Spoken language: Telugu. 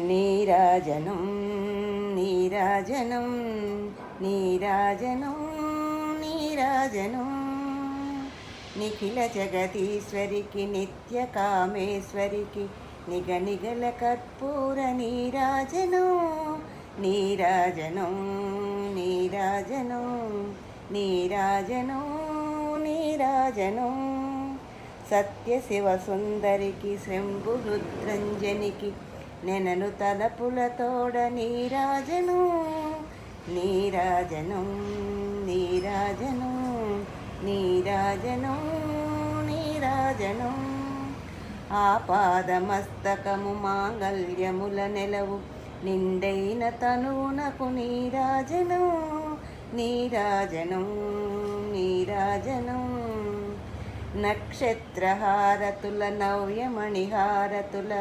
నీరాజనం నీరాజనం నీరాజనం నీరాజనం నిఖిల జగదీశ్వరికి నిత్య కామేశ్వరికి నిగనిగల కర్పూర నీరాజనం నీరాజనం నీరాజనం నీరాజనం నీరాజనం సత్యశివ సుందరికి శంభు రుద్రంజనికి నెనను తలపులతోడ నీరాజనం నీరాజనం నీరాజనం నీరాజనం నీరాజనం ఆపాదమస్తకము మాంగళ్యముల నెలవు నిండైన తనువునకు నీరాజనం నీరాజనం నీరాజనం నక్షత్రహారతుల నవ్యమణిహారతుల